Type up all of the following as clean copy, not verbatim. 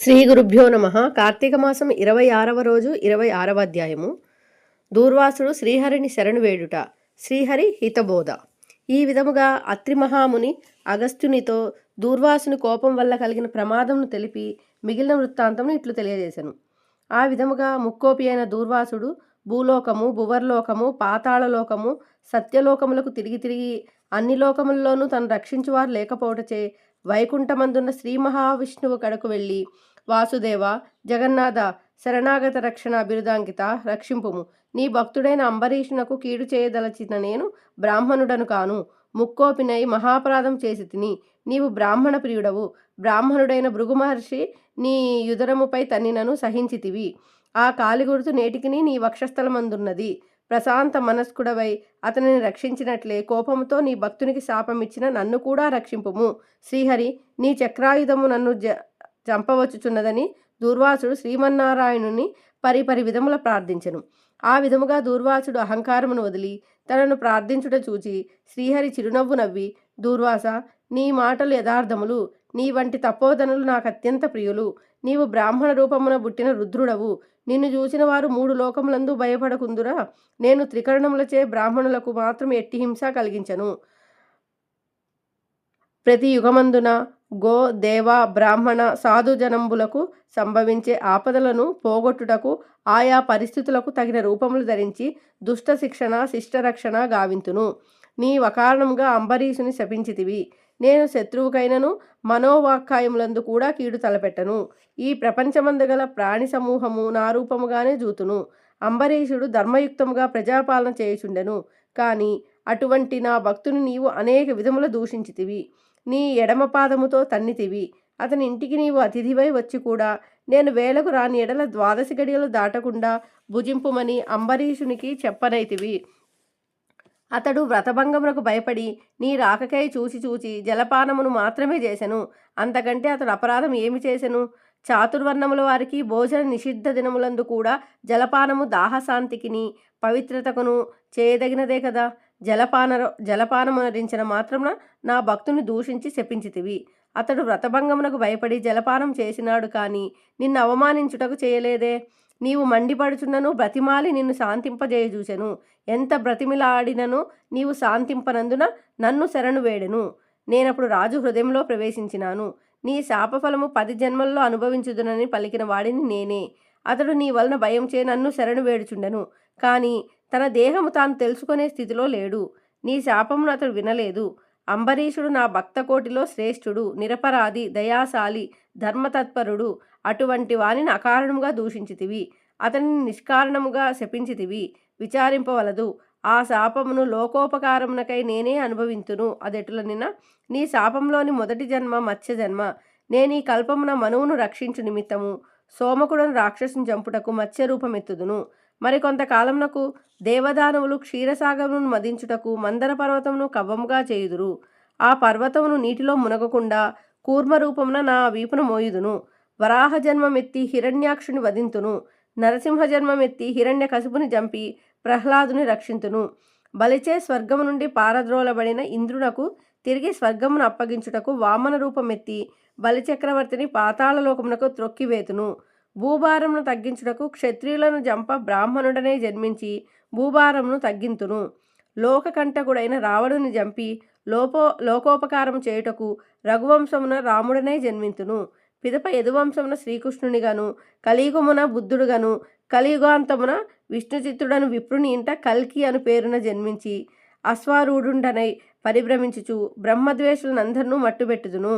శ్రీ గురుభ్యో నమ. కార్తీక మాసం 26వ రోజు 26వ అధ్యాయము. దూర్వాసుడు శ్రీహరిని శరణు వేడుట. శ్రీహరి హితబోధ. ఈ విధముగా అత్రి మహాముని అగస్త్యునితో దూర్వాసుని కోపం వల్ల కలిగిన ప్రమాదమును తెలిపి మిగిలిన వృత్తాంతమును ఇట్లు తెలియజేశాను. ఆ విధముగా ముక్కోపి అయిన దూర్వాసుడు భూలోకము, భువర్లోకము, పాతాళలోకము, సత్యలోకములకు తిరిగి తిరిగి అన్ని లోకముల్లోనూ తను రక్షించువారు లేకపోవటచే వైకుంఠమందున్న శ్రీ మహావిష్ణువు కడకు వెళ్ళి, వాసుదేవ, జగన్నాథ, శరణాగత రక్షణ బిరుదాంకిత, రక్షింపుము. నీ భక్తుడైన అంబరీషునకు కీడు చేయదలచిన నేను బ్రాహ్మణుడను కాను. ముక్కోపినై మహాపరాధం చేసి తిని. నీవు బ్రాహ్మణ ప్రియుడవు. బ్రాహ్మణుడైన భృగు మహర్షి నీ యుదరముపై తన్నినను సహించితివి. ఆ కాలిగుర్తు నేటికిని నీ వక్షస్థలమందున్నది. ప్రశాంత మనస్కుడవై అతనిని రక్షించినట్లే కోపముతో నీ భక్తునికి శాపమిచ్చిన నన్ను కూడా రక్షింపుము. శ్రీహరి, నీ చక్రాయుధము నన్ను చంపవచ్చుచున్నదని దూర్వాసుడు శ్రీమన్నారాయణుని పరిపరి విధముల ప్రార్థించెను. ఆ విధముగా దూర్వాసుడు అహంకారమును వదిలి తనను ప్రార్థించుట చూచి శ్రీహరి చిరునవ్వు నవ్వి, దూర్వాస, నీ మాటలు యథార్థములు. నీ వంటి తపోధనులు నాకు అత్యంత ప్రియులు. నీవు బ్రాహ్మణ రూపమున పుట్టిన రుద్రుడవు. నిన్ను చూసిన వారు 3 లోకములందు భయపడకుందురా. నేను త్రికరణములచే బ్రాహ్మణులకు మాత్రం ఎట్టి హింస కలిగించను. ప్రతి యుగమందున గో, దేవ, బ్రాహ్మణ, సాధుజనంబులకు సంభవించే ఆపదలను పోగొట్టుటకు ఆయా పరిస్థితులకు తగిన రూపములు ధరించి దుష్ట శిక్షణ, శిష్టరక్షణ గావింతును. నీ వకారణముగా అంబరీషుని శపించితివి. నేను శత్రువుకైనను మనోవాక్కాయములందు కూడా కీడు తలపెట్టను. ఈ ప్రపంచమందు గల ప్రాణి సమూహము నా రూపముగానే జూతును. అంబరీషుడు ధర్మయుక్తముగా ప్రజాపాలన చేయుచుండెను. కానీ అటువంటి నా భక్తుని నీవు అనేక విధముల దూషించితివి. నీ ఎడమ పాదముతో తన్నితివి. అతని ఇంటికి నీవు అతిథివై వచ్చి కూడా నేను వేలకు రాని ఎడల 12 గడియలు దాటకుండా భుజింపుమని అంబరీషునికి చెప్పనైతివి. అతడు వ్రతభంగమునకు భయపడి నీ రాకకై చూచి జలపానమును మాత్రమే చేసెను. అంతకంటే అతడు అపరాధం ఏమి చేసెను? చాతుర్వర్ణముల వారికి భోజన నిషిద్ధ దినములందు కూడా జలపానము దాహశాంతికిని పవిత్రతకును చేయదగినదే కదా. జలపానమునరించిన మాత్రమున నా భక్తుని దూషించి శపించితివి. అతడు వ్రతభంగమునకు భయపడి జలపానం చేసినాడు, కానీ నిన్ను అవమానించుటకు చేయలేదే. నీవు మండిపడుచున్నను బ్రతిమాలి నిన్ను శాంతింపజేయజూసెను. ఎంత బ్రతిమిలాడినను నీవు శాంతింపనందున నన్ను శరణు వేడెను. నేనప్పుడు రాజు హృదయంలో ప్రవేశించినాను. నీ శాపఫలము 10 జన్మల్లో అనుభవించుదునని పలికిన వాడిని నేనే. అతడు నీ వలన భయంచే నన్ను శరణు వేడుచుండెను, కానీ తన దేహము తాను తెలుసుకునే స్థితిలో లేడు. నీ శాపమును అతడు వినలేదు. అంబరీషుడు నా భక్తకోటిలో శ్రేష్ఠుడు, నిరపరాధి, దయాశాలి, ధర్మతత్పరుడు. అటువంటి వానిని అకారణముగా దూషించితివి. అతనిని నిష్కారణముగా శపించితివి. విచారింపవలదు. ఆ శాపమును లోకోపకారమునకై నేనే అనుభవింతును. అదెటులనిన నీ శాపంలోని మొదటి జన్మ మత్స్య జన్మ. నేను ఈ కల్పమున మనువును రక్షించు నిమిత్తము సోమకుడను రాక్షసుని చంపుటకు మత్స్యరూపమెత్తుదును. మరికొంతకాలమునకు దేవదానవులు క్షీరసాగమును మదించుటకు మందర పర్వతమును కవ్వముగా చేయుదురు. ఆ పర్వతమును నీటిలో మునగకుండా కూర్మరూపమున నా వీపున మోయుదును. వరాహ జన్మమెత్తి హిరణ్యాక్షుని వధింతును. నరసింహ జన్మమెత్తి హిరణ్య కశిపుని చంపి ప్రహ్లాదుని రక్షింతును. బలిచే స్వర్గము నుండి పారద్రోలబడిన ఇంద్రునకు తిరిగి స్వర్గమును అప్పగించుటకు వామన రూపమెత్తి బలిచక్రవర్తిని పాతాళలోకమునకు త్రొక్కివేతును. భూభారమును తగ్గించుటకు క్షత్రియులను జంప బ్రాహ్మణుడనే జన్మించి భూభారమును తగ్గింతును. లోకకంటకుడైన రావణుని జంపి లోకోపకారము చేయుటకు రఘువంశమున రాముడనే జన్మింతును. పిదప యదువంశమున శ్రీకృష్ణునిగాను, కలియుగమున బుద్ధుడుగాను, కలియుగాంతమున విష్ణుచిత్తుడను విప్రుని ఇంట కల్కి అను పేరున జన్మించి అశ్వారూఢుండనై పరిభ్రమించుచు బ్రహ్మద్వేషులనందరినూ మట్టుబెట్టుదును.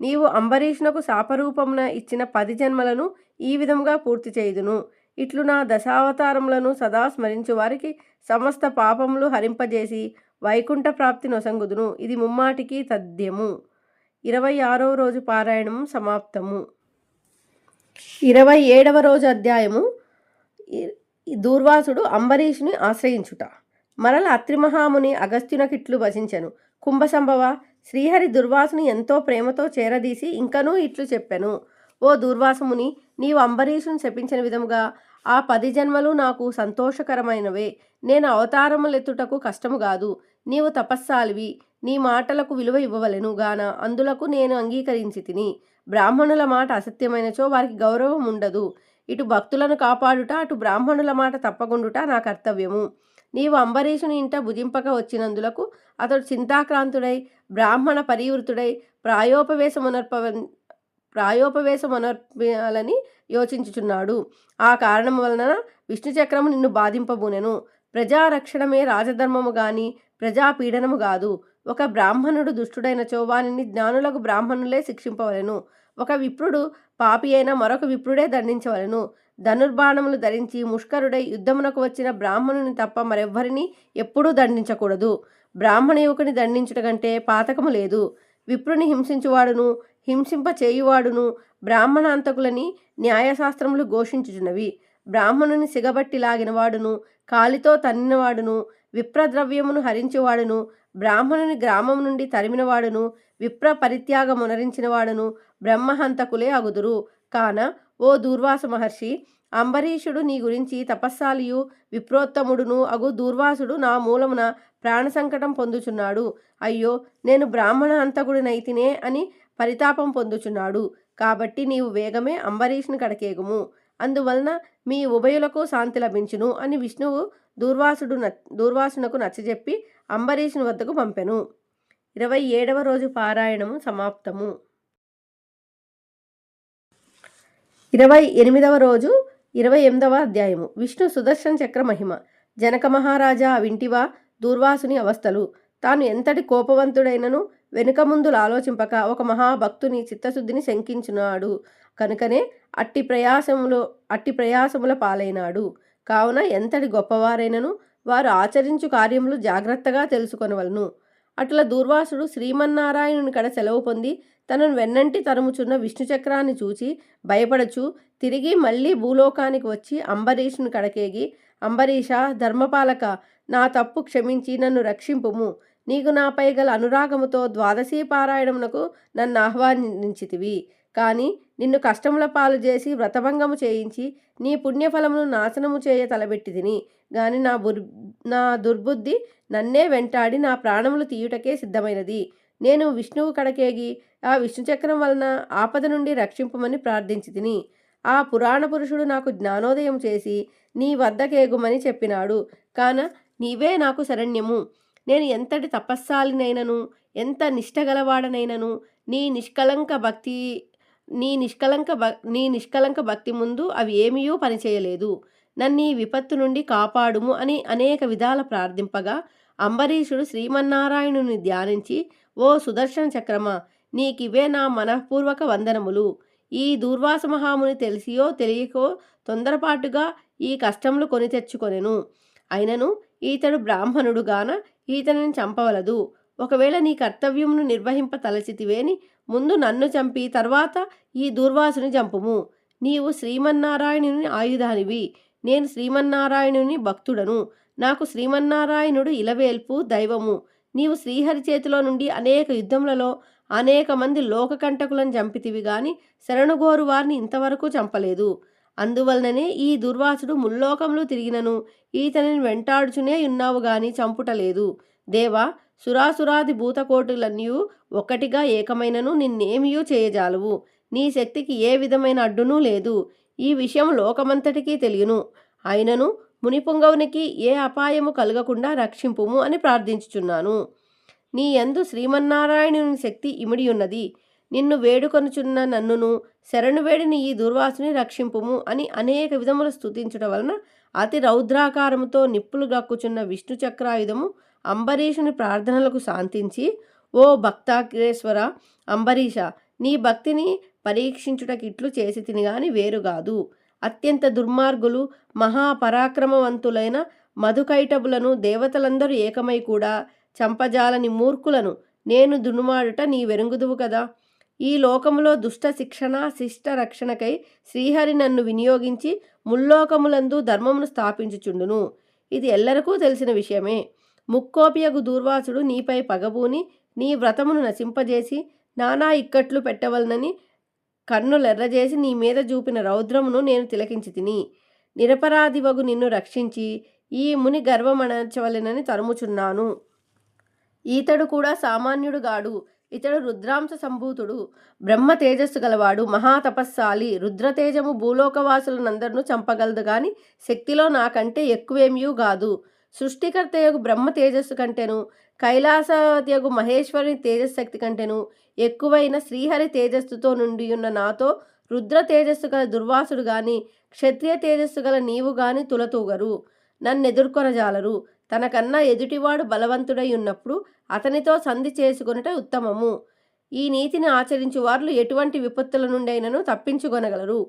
నీవు అంబరీషునకు శాపరూపమున ఇచ్చిన 10 జన్మలను ఈ విధముగా పూర్తి చేయుదును. ఇట్లు నా దశావతారములను సదా స్మరించు వారికి సమస్త పాపములు హరింపజేసి వైకుంఠ ప్రాప్తి నొసంగుదును. ఇది ముమ్మాటికి తథ్యము. 26వ రోజు పారాయణము సమాప్తము. 27వ రోజు అధ్యాయము. దూర్వాసుడు అంబరీషుని ఆశ్రయించుట. మరల అత్రి మహాముని అగస్త్యునకిట్లు వచించెను. కుంభసంభవ, శ్రీహరి దుర్వాసుని ఎంతో ప్రేమతో చేరదీసి ఇంకనూ ఇట్లు చెప్పెను. ఓ దూర్వాసముని, నీవు అంబరీషుని శపించిన విధముగా ఆ 10 జన్మలు నాకు సంతోషకరమైనవే. నేను అవతారములెత్తుటకు కష్టము కాదు. నీవు తపస్సాలివి. నీ మాటలకు విలువ ఇవ్వవలెను గాన అందులకు నేను అంగీకరించి తిని. బ్రాహ్మణుల మాట అసత్యమైనచో వారికి గౌరవం ఉండదు. ఇటు భక్తులను కాపాడుట, అటు బ్రాహ్మణుల మాట తప్పకుండుట నా కర్తవ్యము. నీవు అంబరీషుని ఇంట భుజింపక వచ్చినందులకు అతడు చింతాక్రాంతుడై బ్రాహ్మణ పరివృతుడై ప్రాయోపవేశమనర్పాలని యోచించుచున్నాడు. ఆ కారణం వలన విష్ణు చక్రము నిన్ను బాధింపబూనెను. ప్రజారక్షణమే రాజధర్మము గాని ప్రజాపీడనము గాదు. ఒక బ్రాహ్మణుడు దుష్టుడైనచో వానిని జ్ఞానులకు బ్రాహ్మణులే శిక్షింపవలెను. ఒక విప్రుడు పాపి అయిన మరొక విప్రుడే దండించవలెను. ధనుర్బాణములు ధరించి ముష్కరుడై యుద్ధమునకు వచ్చిన బ్రాహ్మణుని తప్ప మరెవ్వరిని ఎప్పుడూ దండించకూడదు. బ్రాహ్మణ యువకుని దండించుట కంటే పాతకము లేదు. విప్రుని హింసించువాడును హింసింప చేయువాడును బ్రాహ్మణ అంతకులని న్యాయశాస్త్రములు ఘోషించుచున్నవి. బ్రాహ్మణుని సిగబట్టి లాగినవాడును కాలితో తన్నినవాడును విప్రద్రవ్యమును హరించువాడును బ్రాహ్మణుని గ్రామం నుండి తరిమినవాడును విప్ర పరిత్యాగమునరించినవాడును బ్రహ్మహంతకులే అగుదురు. కాన ఓ దూర్వాస మహర్షి, అంబరీషుడు నీ గురించి తపస్సాలియు విప్రోత్తముడును అగు దూర్వాసుడు నా మూలమున ప్రాణ సంకటం పొందుచున్నాడు. అయ్యో, నేను బ్రాహ్మణ హంతకుడినైతినే అని పరితాపం పొందుచున్నాడు. కాబట్టి నీవు వేగమే అంబరీషుని కడకేగుము. అందువలన మీ ఉభయులకు శాంతి లభించును అని విష్ణువు దూర్వాసునకు నచ్చజెప్పి అంబరీషుని వద్దకు పంపెను. 27వ రోజు పారాయణము సమాప్తము. 28వ రోజు 28వ అధ్యాయము. విష్ణు సుదర్శన చక్ర మహిమ. జనక మహారాజా, వింటివా దూర్వాసుని అవస్థలు? తాను ఎంతటి కోపవంతుడైనను వెనుక ముందులు ఆలోచింపక ఒక మహాభక్తుని చిత్తశుద్ధిని శంకించున్నాడు కనుకనే అట్టి ప్రయాసముల పాలైనాడు. కావున ఎంతటి గొప్పవారైనను వారు ఆచరించు కార్యములు జాగ్రత్తగా తెలుసుకొనవలను. అట్లా దూర్వాసుడు శ్రీమన్నారాయణుని కడ సెలవు పొంది తనను వెన్నంటి తరుముచున్న విష్ణుచక్రాన్ని చూచి భయపడచు తిరిగి మళ్ళీ భూలోకానికి వచ్చి అంబరీషుని కడకేగి, అంబరీష, ధర్మపాలక, నా తప్పు క్షమించి నన్ను రక్షింపుము. నీకు నాపై గల అనురాగముతో ద్వాదశీ పారాయణమునకు నన్ను ఆహ్వానించితివి. కానీ నిన్ను కష్టముల పాలు చేసి వ్రతభంగము చేయించి నీ పుణ్యఫలమును నాశనము చేయ తలబెట్టి తిని గాని నా దుర్బుద్ధి నన్నే వెంటాడి నా ప్రాణములు తీయుటకే సిద్ధమైనది. నేను విష్ణువు కడకేగి ఆ విష్ణుచక్రం వలన ఆపద నుండి రక్షింపమని ప్రార్థించి తిని. ఆ పురాణ పురుషుడు నాకు జ్ఞానోదయం చేసి నీ వద్దకేగుమని చెప్పినాడు. కాన నీవే నాకు శరణ్యము. నేను ఎంతటి తపస్సాలినైనను ఎంత నిష్టగలవాడనైనను నీ నిష్కలంక భక్తి ముందు అవి ఏమీయూ పనిచేయలేదు. నన్ను ఈ విపత్తు నుండి కాపాడుము అని అనేక విధాల ప్రార్థింపగా అంబరీషుడు శ్రీమన్నారాయణుని ధ్యానించి, ఓ సుదర్శన చక్రమా, నీకివే నా మనఃపూర్వక వందనములు. ఈ దూర్వాస మహాముని తెలిసియో తెలియకో తొందరపాటుగా ఈ కష్టములు కొని తెచ్చుకొనెను. అయినను ఈతడు బ్రాహ్మణుడు గాన ఈతనిని చంపవలదు. ఒకవేళ నీ కర్తవ్యమును నిర్వహింప తలచితివేని ముందు నన్ను చంపి తర్వాత ఈ దూర్వాసుని చంపుము. నీవు శ్రీమన్నారాయణుని ఆయుధానివి. నేను శ్రీమన్నారాయణుని భక్తుడను. నాకు శ్రీమన్నారాయణుడు ఇలవేల్పు దైవము. నీవు శ్రీహరి చేతిలో నుండి అనేక యుద్ధములలో అనేక మంది లోకకంటకులను చంపితివి గాని శరణుగోరు వారిని ఇంతవరకు చంపలేదు. అందువలననే ఈ దుర్వాసుడు ముల్లోకములు తిరిగినను ఈతనిని వెంటాడుచునే ఉన్నావు గాని చంపుటలేదు. దేవా, సురాసురాది భూతకోటులన్నయూ ఒక్కటిగా ఏకమైనను నిన్నేమియూ చేయజాలవు. నీ శక్తికి ఏ విధమైన అడ్డునూ లేదు. ఈ విషయం లోకమంతటికీ తెలియను. అయినను మునిపుంగవునికి ఏ అపాయము కలగకుండా రక్షింపుము అని ప్రార్థించుచున్నాను. నీ యందు శ్రీమన్నారాయణుని శక్తి ఇమిడి ఉన్నది. నిన్ను వేడుకొనుచున్న నన్నును శరణు వేడిని ఈ దుర్వాసుని రక్షింపుము అని అనేక విధములు స్తుతించుట వలన అతి రౌద్రాకారముతో నిప్పులు గక్కుచున్న విష్ణు చక్రాయుధము అంబరీషుని ప్రార్థనలకు శాంతించి, ఓ భక్తాగ్రేశ్వర అంబరీష, నీ భక్తిని పరీక్షించుటకిట్లు చేసి తిని గాని వేరుగాదు. అత్యంత దుర్మార్గులు మహాపరాక్రమవంతులైన మధుకైటబులను దేవతలందరూ ఏకమై కూడా చంపజాలని మూర్ఖులను నేను దునుమాడుట నీ వెరుగుదువు కదా. ఈ లోకములో దుష్ట శిక్షణ శిష్ట రక్షణకై శ్రీహరి నన్ను వినియోగించి ముల్లోకములందు ధర్మమును స్థాపించుచుండును. ఇది ఎల్లరికూ తెలిసిన విషయమే. ముక్కోపియగు దూర్వాసుడు నీపై పగబూని నీ వ్రతమును నశింపజేసి నానా ఇక్కట్లు పెట్టవలనని కన్నులెర్రజేసి నీ మీద చూపిన రౌద్రమును నేను తిలకించి తిని. నిరపరాధివగు నిన్ను రక్షించి ఈ ముని గర్వమణచవలెనని తరుముచున్నాను. ఈతడు కూడా సామాన్యుడు గాడు. ఇతడు రుద్రాంశ సంభూతుడు, బ్రహ్మ తేజస్సు గలవాడు, మహాతపస్సాలి. రుద్రతేజము భూలోకవాసులనందరినూ చంపగలదు గాని శక్తిలో నాకంటే ఎక్కువేమియూ గాదు. సృష్టికర్తయగు బ్రహ్మ తేజస్సు కంటెను, కైలాసవతియగు మహేశ్వరుని తేజశక్తి కంటెను ఎక్కువైన శ్రీహరి తేజస్సుతో నుండియున్న నాతో రుద్ర తేజస్సు గల దుర్వాసుడు గాని క్షత్రియ తేజస్సు గల నీవు గాని తులతూగరు, నన్నెదుర్కొనజాలరు. తనకన్నా ఎదుటివాడు బలవంతుడై ఉన్నప్పుడు అతనితో సంధి చేసుకొనుట ఉత్తమము. ఈ నీతిని ఆచరించు వారు ఎటువంటి విపత్తుల నుండైనను తప్పించుకొనగలరు.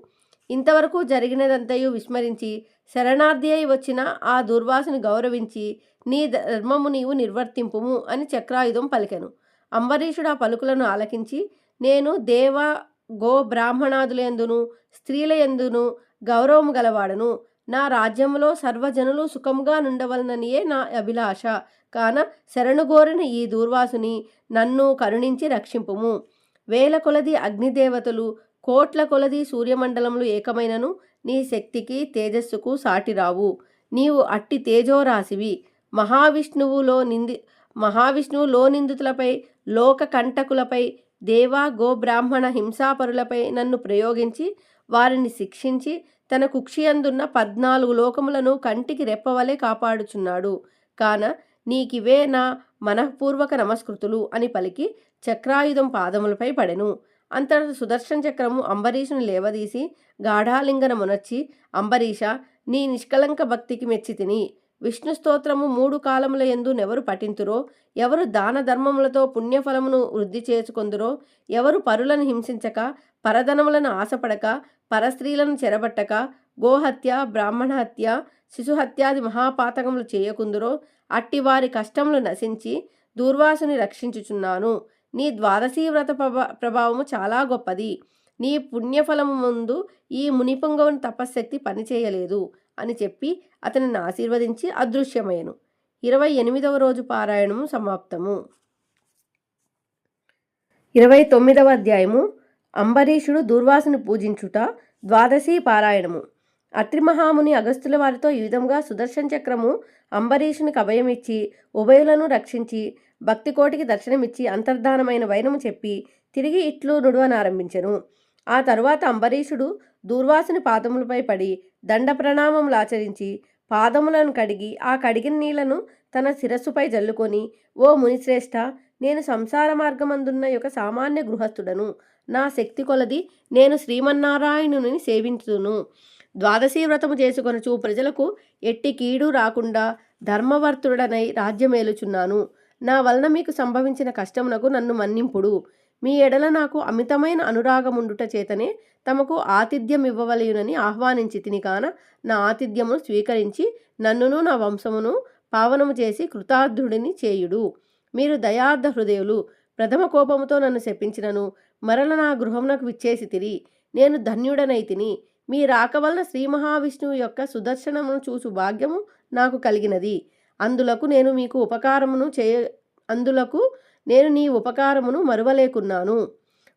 ఇంతవరకు జరిగినదంతయు విస్మరించి శరణార్థి అయి వచ్చిన ఆ దుర్వాసుని గౌరవించి నీ ధర్మము నీవు నిర్వర్తింపుము అని చక్రాయుధం పలికెను. అంబరీషుడు ఆ పలుకులను ఆలకించి, నేను దేవ గో బ్రాహ్మణాదులందును స్త్రీల యందును గౌరవము గలవాడను. నా రాజ్యములో సర్వజనులు సుఖంగా నుండవలననియే నా అభిలాష. కాన శరణుగోరిన ఈ దూర్వాసుని నన్ను కరుణించి రక్షింపుము. వేల కొలది అగ్నిదేవతలు కోట్ల కొలది సూర్యమండలములు ఏకమైనను నీ శక్తికి తేజస్సుకు సాటిరావు. నీవు అట్టి తేజోరాశివి. మహావిష్ణువులో నిందితులపై, లోక కంటకులపై, దేవా గోబ్రాహ్మణ హింసాపరులపై నన్ను ప్రయోగించి వారిని శిక్షించి తన కుక్షియందున్న 14 లోకములను కంటికి రెప్పవలే కాపాడుచున్నాడు. కాన నీకివే నా మనఃపూర్వక నమస్కృతులు అని పలికి చక్రాయుధం పాదములపై పడెను. అంతట సుదర్శన చక్రము అంబరీషుని లేవదీసి గాఢాలింగనమునర్చి, అంబరీష, నీ నిష్కలంక భక్తికి మెచ్చితిని. విష్ణు స్తోత్రము 3 కాలముల యందు నెవరు పఠింతురో, ఎవరు దాన ధర్మములతో పుణ్యఫలమును వృద్ధి చేసుకొందురో, ఎవరు పరులను హింసించక, పరధనములను ఆశపడక, పరస్త్రీలను చెరబట్టక, గోహత్య, బ్రాహ్మణహత్య, శిశుహత్యాది మహాపాతకములు చేయకుందురో, అట్టి వారి కష్టములు నశించి దూర్వాసుని రక్షించుచున్నాను. నీ ద్వాదశీ వ్రత ప్రభావము చాలా గొప్పది. నీ పుణ్యఫలము ముందు ఈ మునిపుంగవుని తపశ్శక్తి పనిచేయలేదు అని చెప్పి అతనిని ఆశీర్వదించి అదృశ్యమయ్యను. 28వ రోజు పారాయణము సమాప్తము. 29వ అధ్యాయము. అంబరీషుడు దూర్వాసుని పూజించుట. ద్వాదశీ పారాయణము. అత్రి మహాముని అగస్త్యుల వారితో ఈ విధంగా సుదర్శన చక్రము అంబరీషునికి అభయమిచ్చి ఉభయులను రక్షించి భక్తికోటికి దర్శనమిచ్చి అంతర్ధానమైన వైనము చెప్పి తిరిగి ఇట్లు నుడవనారంభించెను. ఆ తరువాత అంబరీషుడు దూర్వాసుని పాదములపై పడి దండ ప్రణామములాచరించి పాదములను కడిగి ఆ కడిగిన నీళ్లను తన శిరస్సుపై జల్లుకొని, ఓ మునిశ్రేష్ఠ, నేను సంసార మార్గమందున్న యొక్క సామాన్య గృహస్థుడను. నా శక్తి కొలది నేను శ్రీమన్నారాయణుని సేవించును. ద్వాదశీ వ్రతము చేసుకొనుచు ప్రజలకు ఎట్టి కీడు రాకుండా ధర్మవర్తుడనై రాజ్యమేలుచున్నాను. నా వలన మీకు సంభవించిన కష్టమునకు నన్ను మన్నింపుడు. మీ ఎడల నాకు అమితమైన అనురాగముండుట చేతనే తమకు ఆతిథ్యం ఇవ్వవలయునని ఆహ్వానించి తిని కాన నా ఆతిథ్యమును స్వీకరించి నన్నును నా వంశమును పావనము చేసి కృతార్థుడిని చేయుడు. మీరు దయార్థ హృదయులు. ప్రథమ కోపముతో నన్ను శపించినను మరల నా గృహమునకు విచ్చేసి తిరి. నేను ధన్యుడనైతిని. మీ రాక వలన శ్రీ మహావిష్ణువు యొక్క సుదర్శనమును చూసు భాగ్యము నాకు కలిగినది. అందులకు నేను నీ ఉపకారమును మరువలేకున్నాను.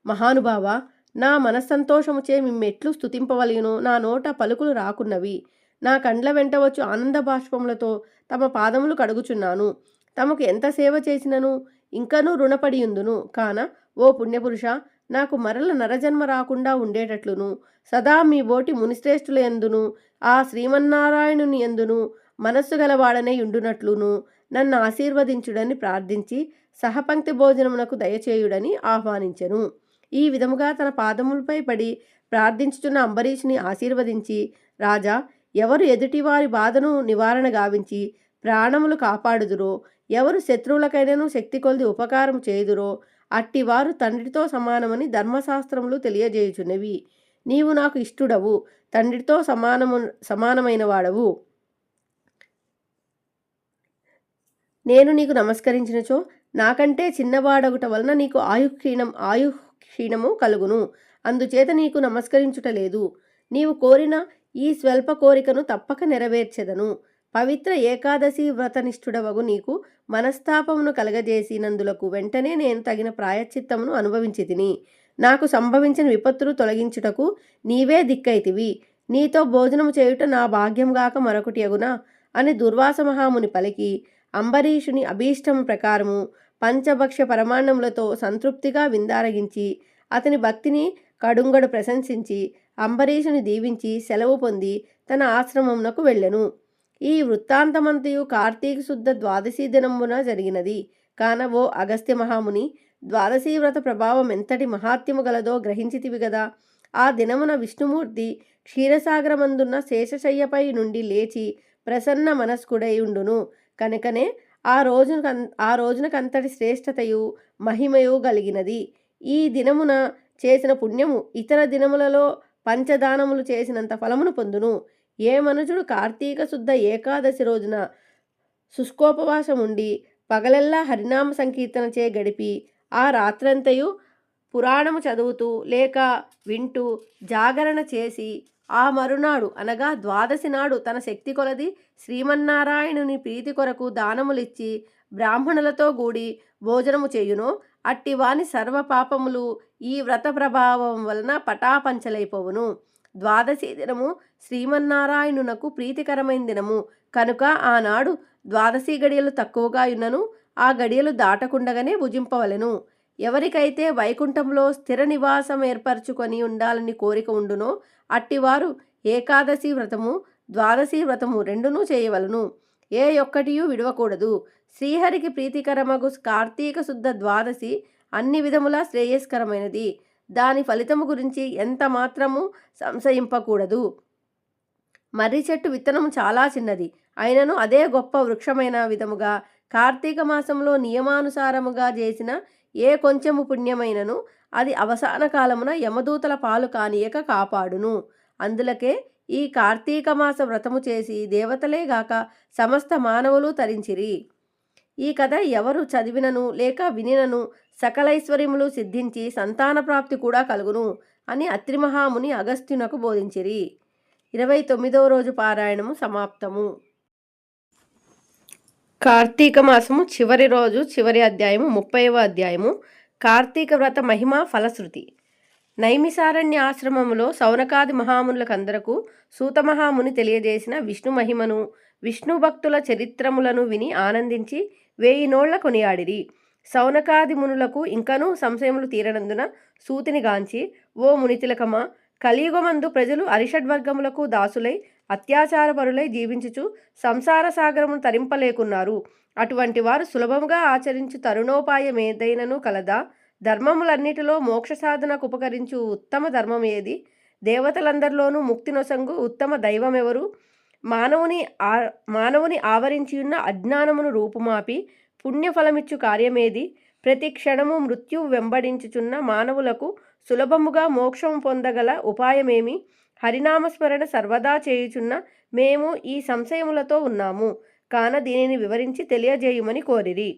మహానుభావ, నా మనస్సంతోషముచే మిమ్మెట్లు స్తుతింపవలయును నా నోట పలుకులు రాకున్నవి. నా కండ్ల వెంట వచ్చు ఆనంద బాష్పములతో తమ పాదములు కడుగుచున్నాను. తమకు ఎంత సేవ చేసినను ఇంకనూ రుణపడియుందును. కాన ఓ పుణ్యపురుష, నాకు మరల నరజన్మ రాకుండా ఉండేటట్లును సదా మీ బోటి మునిశ్రేష్ఠుల యందును ఆ శ్రీమన్నారాయణుని యందును మనస్సు గలవాడనే ఉండునట్లును నన్ను ఆశీర్వదించుడని ప్రార్థించి సహపంక్తి భోజనమునకు దయచేయుడని ఆహ్వానించెను. ఈ విధముగా తన పాదములపై పడి ప్రార్థించుచున్న అంబరీషుని ఆశీర్వదించి, రాజా, ఎవరు ఎదుటివారి బాధను నివారణ గావించి ప్రాణములు కాపాడుదురో, ఎవరు శత్రువులకైనను శక్తి కొలది ఉపకారం చేయుదురో అట్టివారు తండ్రితో సమానమని ధర్మశాస్త్రములు తెలియజేయుచున్నవి. నీవు నాకు ఇష్టుడవు, తండ్రితో సమానమైన వాడవు. నేను నీకు నమస్కరించినచో నాకంటే చిన్నవాడగుట వలన నీకు ఆయుక్షీణము కలుగును. అందుచేత నీకు నమస్కరించుట లేదు. నీవు కోరిన ఈ స్వల్ప కోరికను తప్పక నెరవేర్చెదను. పవిత్ర ఏకాదశి వ్రతనిష్ఠుడవగు నీకు మనస్తాపమును కలగజేసినందులకు వెంటనే నేను తగిన ప్రాయశ్చిత్తమును అనుభవించి తిని. నాకు సంభవించిన విపత్తులు తొలగించుటకు నీవే దిక్కైతివి. నీతో భోజనము చేయుట నా భాగ్యంగాక మరొకటి అగునా అని దుర్వాస మహాముని పలికి అంబరీషుని అభీష్టము ప్రకారము పంచభక్ష పరమాన్నములతో సంతృప్తిగా విందారగించి అతని భక్తిని కడుంగడు ప్రశంసించి అంబరీషుని దీవించి సెలవు పొంది తన ఆశ్రమమునకు వెళ్ళెను. ఈ వృత్తాంతమంతయు కార్తీక శుద్ధ ద్వాదశి దినమున జరిగినది. కాన ఓ అగస్త్య మహాముని, ద్వాదశీ వ్రత ప్రభావం ఎంతటి మహాత్యము గలదో గ్రహించితివి గదా. ఆ దినమున విష్ణుమూర్తి క్షీరసాగరమందున్న శేషశయ్యపై నుండి లేచి ప్రసన్న మనస్కుడై ఉండును. కనుకనే ఆ రోజునకంతటి శ్రేష్టతయు మహిమయు కలిగినది. ఈ దినమున చేసిన పుణ్యము ఇతర దినములలో పంచదానములు చేసినంత ఫలమును పొందును. ఏ మనుషుడు కార్తీక శుద్ధ ఏకాదశి రోజున శుష్కోపవాసముండి పగలెల్లా హరినామ సంకీర్తనచే గడిపి ఆ రాత్రంతయు పురాణము చదువుతూ లేక వింటూ జాగరణ చేసి ఆ మరునాడు అనగా ద్వాదశి నాడు తన శక్తి కొలది శ్రీమన్నారాయణుని ప్రీతి కొరకు దానములిచ్చి బ్రాహ్మణులతో కూడి భోజనము చేయును. అట్టివాని సర్వ పాపములు ఈ వ్రత ప్రభావం వలన పటాపంచలైపోవును. ద్వాదశి దినము శ్రీమన్నారాయణునకు ప్రీతికరమైన దినము కనుక ఆనాడు ద్వాదశి గడియలు తక్కువగా ఉన్నను ఆ గడియలు దాటకుండగానే భుజింపవలెను. ఎవరికైతే వైకుంఠంలో స్థిర నివాసం ఏర్పరచుకొని ఉండాలని కోరిక ఉండునో అట్టివారు ఏకాదశి వ్రతము ద్వాదశి వ్రతము రెండునూ చేయవలను. ఏ ఒక్కటియూ విడవకూడదు. శ్రీహరికి ప్రీతికరమగు కార్తీక శుద్ధ ద్వాదశి అన్ని విధములా శ్రేయస్కరమైనది. దాని ఫలితము గురించి ఎంత మాత్రము సంశయింపకూడదు. మర్రి చెట్టు విత్తనము చాలా చిన్నది అయినను అదే గొప్ప వృక్షమైన విధముగా కార్తీక మాసంలో నియమానుసారముగా చేసిన ఏ కొంచెము పుణ్యమైనను అది అవసాన కాలమున యమదూతల పాలు కానీయక కాపాడును. అందులకే ఈ కార్తీక మాస వ్రతము చేసి దేవతలేగాక సమస్త మానవులు తరించిరి. ఈ కథ ఎవరు చదివినను లేక వినినను సకలైశ్వర్యములు సిద్ధించి సంతాన ప్రాప్తి కూడా కలుగును అని అత్రి మహాముని అగస్త్యునకు బోధించిరి. 29వ రోజు పారాయణము సమాప్తము. కార్తీక మాసము చివరి రోజు చివరి అధ్యాయము 30వ అధ్యాయము. కార్తీక వ్రత మహిమ ఫలశ్రుతి. నైమిసారణ్య ఆశ్రమములో సౌనకాది మహామునులకందరకు సూతమహాముని తెలియజేసిన విష్ణు మహిమను విష్ణు భక్తుల చరిత్రములను విని ఆనందించి 1000 నోళ్ల కొనియాడిరి. సౌనకాది మునులకు ఇంకనూ సంశయములు తీరనందున సూతిని గాంచి, ఓ మునితిలకమా, కలియుగమందు ప్రజలు అరిషడ్వర్గములకు దాసులై అత్యాచారపరులై జీవించుచు సంసార సాగరమును తరింపలేకున్నారు. అటువంటి వారు సులభముగా ఆచరించు తరుణోపాయమేదైనను కలదా? ధర్మములన్నిటిలో మోక్ష సాధనకు ఉపకరించు ఉత్తమ ధర్మం ఏది? దేవతలందరిలోనూ ముక్తి నొసంగు ఉత్తమ దైవమెవరు? మానవుని ఆవరించియున్న అజ్ఞానమును రూపుమాపి పుణ్యఫలమిచ్చు కార్యమేది? ప్రతి క్షణము మృత్యువు వెంబడించుచున్న మానవులకు సులభముగా మోక్షము పొందగల ఉపాయమేమి? హరినామస్మరణ సర్వదా చేయుచున్న మేము ఈ సంశయములతో ఉన్నాము కాన దీనిని వివరించి తెలియజేయుమని కోరిరి.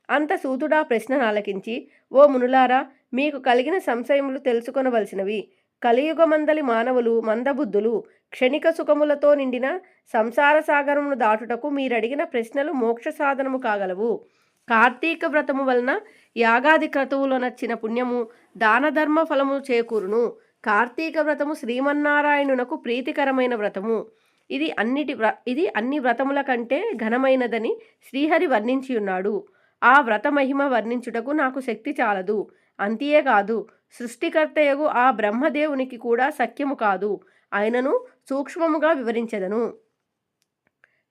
అంత సూతుడా ప్రశ్నను ఆలకించి, ఓ మునులారా, మీకు కలిగిన సంశయములు తెలుసుకొనవలసినవి. కలియుగమందలి మానవులు మందబుద్ధులు. క్షణిక సుఖములతో నిండిన సంసార సాగరమును దాటుటకు మీరడిగిన ప్రశ్నలు మోక్ష సాధనము కాగలవు. కార్తీక వ్రతము వలన యాగాది క్రతువులనొచ్చిన పుణ్యము దానధర్మ ఫలము చేకూరును. కార్తీక వ్రతము శ్రీమన్నారాయణునకు ప్రీతికరమైన వ్రతము. ఇది అన్ని వ్రతముల కంటే ఘనమైనదని శ్రీహరి వర్ణించియున్నాడు. ఆ వ్రత మహిమ వర్ణించుటకు నాకు శక్తి చాలదు. అంతేకాదు, సృష్టికర్తయగు ఆ బ్రహ్మదేవునికి కూడా సఖ్యము కాదు. ఆయనను సూక్ష్మముగా వివరించెదను.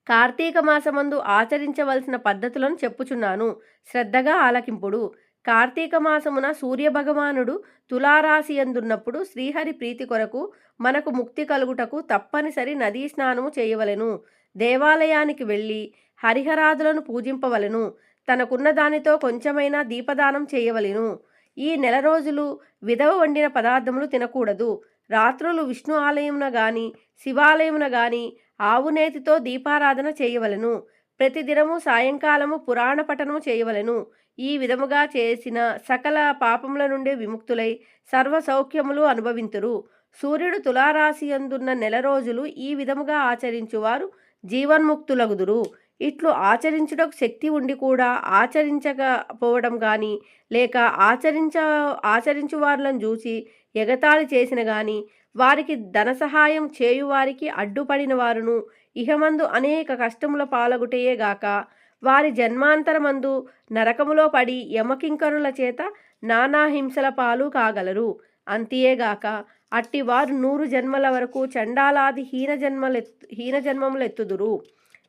కార్తీక మాసమందు ఆచరించవలసిన పద్ధతులను చెప్పుచున్నాను, శ్రద్ధగా ఆలకింపుడు. కార్తీక మాసమున సూర్యభగవానుడు తులారాశి యందున్నప్పుడు శ్రీహరి ప్రీతి కొరకు మనకు ముక్తి కలుగుటకు తప్పనిసరి నదీ స్నానము చేయవలెను. దేవాలయానికి వెళ్ళి హరిహరాదులను పూజింపవలెను. తనకున్న దానితో కొంచెమైనా దీపదానం చేయవలెను. ఈ నెల రోజులు విధవ వండిన పదార్థములు తినకూడదు. రాత్రులు విష్ణు ఆలయమున గాని శివాలయమున గాని ఆవునేతితో దీపారాధన చేయవలెను. ప్రతిదినము సాయంకాలము పురాణ పఠనము చేయవలెను. ఈ విధముగా చేసిన సకల పాపముల నుండి విముక్తులై సర్వ సౌఖ్యములు అనుభవింతురు. సూర్యుడు తులారాశి యందున్న నెల రోజులు ఈ విధముగా ఆచరించువారు జీవన్ముక్తులగుదురు. ఇట్లు ఆచరించుటకు శక్తి ఉండి కూడా ఆచరించకపోవడం కానీ లేక ఆచరించు వారులను చూసి ఎగతాళి చేసిన గాని వారికి ధన సహాయం చేయువారికి అడ్డుపడిన వారును ఇహమందు అనేక కష్టముల పాలగుటయే గాక వారి జన్మాంతరమందు నరకములో పడి యమకింకరుల చేత నానా హింసల పాలు కాగలరు. అంతియేగాక అట్టివారు 100 జన్మల వరకు చండాలాది హీనజన్మములెత్తుదురు.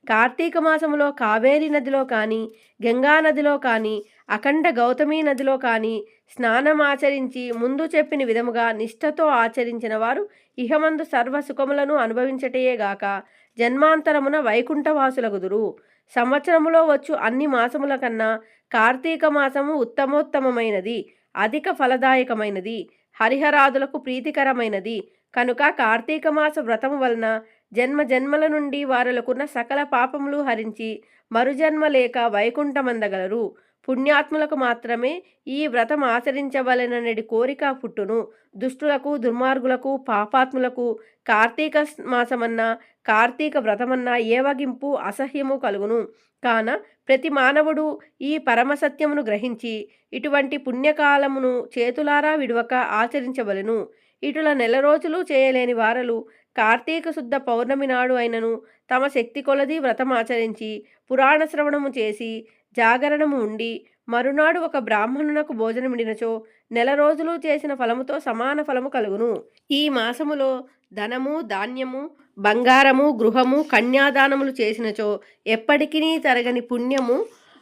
కార్తీక మాసములో కావేరీ నదిలో కానీ, గంగా నదిలో కానీ, అఖండ గౌతమీ నదిలో కానీ స్నానమాచరించి ముందు చెప్పిన విధముగా నిష్ఠతో ఆచరించిన వారు ఇహమందు సర్వ సుఖములను అనుభవించటయేగాక జన్మాంతరమున వైకుంఠవాసులగుదురు. సంవత్సరములో వచ్చు అన్ని మాసముల కన్నా కార్తీక మాసము ఉత్తమోత్తమమైనది, అధిక ఫలదాయకమైనది, హరిహరాదులకు ప్రీతికరమైనది. కనుక కార్తీక మాస వ్రతము వలన జన్మ జన్మల నుండి వారులకున్న సకల పాపములు హరించి మరుజన్మ లేక వైకుంఠమందగలరు. పుణ్యాత్ములకు మాత్రమే ఈ వ్రతం ఆచరించవలెననేది కోరిక పుట్టును. దుష్టులకు, దుర్మార్గులకు, పాపాత్ములకు కార్తీక మాసమన్నా కార్తీక వ్రతమన్నా ఏవగింపు అసహ్యము కలుగును. కాన ప్రతి మానవుడు ఈ పరమసత్యమును గ్రహించి ఇటువంటి పుణ్యకాలమును చేతులారా విడువక ఆచరించవలెను. ఇటుల నెల రోజులు చేయలేని వారలు కార్తీక శుద్ధ పౌర్ణమి నాడు అయినను తమ శక్తి కొలది వ్రతమాచరించి పురాణ శ్రవణము చేసి జాగరణము ఉండి మరునాడు ఒక బ్రాహ్మణునకు భోజనమిడినచో నెల రోజులు చేసిన ఫలముతో సమాన ఫలము కలుగును. ఈ మాసములో ధనము, ధాన్యము, బంగారము, గృహము, కన్యాదానములు చేసినచో ఎప్పటికీ తరగని పుణ్యము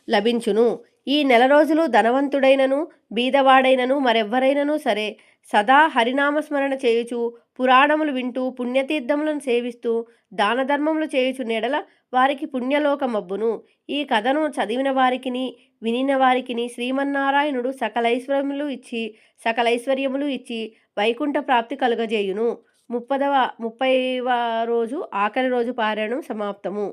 లభించును. ఈ నెల రోజులు ధనవంతుడైనను బీదవాడైనను మరెవ్వరైనను సరే సదా హరినామస్మరణ చేయుచు పురాణములు వింటూ పుణ్యతీర్థములను సేవిస్తూ దానధర్మములు చేయుచు నెడల వారికి పుణ్యలోకమబ్బును. ఈ కథను చదివిన వారికిని వినిన వారికిని శ్రీమన్నారాయణుడు సకలైశ్వర్యములు ఇచ్చి వైకుంఠ ప్రాప్తి కలుగజేయును. 30వ రోజు ఆఖరి రోజు పారాయణం సమాప్తము.